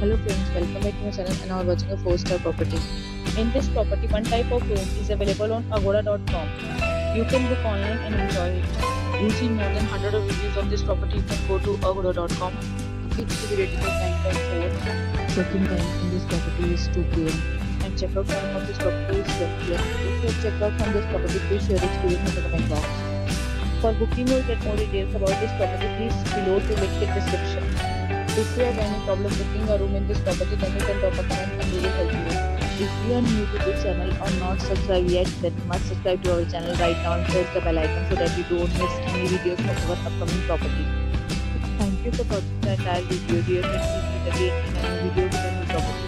Hello friends, welcome back to my channel and now we're watching a 4-star property. In this property, one type of room is available on agoda.com. You can book online and enjoy it. You see more than 100 of reviews of this property, you can go to agoda.com. It's to be rated by 9.4. Check-in time in this property is 2 p.m. and check-out time of this property is 12 p.m. If you have checked out from this property, please share your experience in the comment box. For booking or get more details about this property, please below to link in description. If you have any problem booking a room in this property, then you can drop a comment and we will help you. If you are new to this channel or not subscribed yet, then you must subscribe to our channel right now and press the bell icon so that you don't miss any videos from our upcoming property. Thank you for watching the entire video. Dear friends, we meet again in a new video with a new property.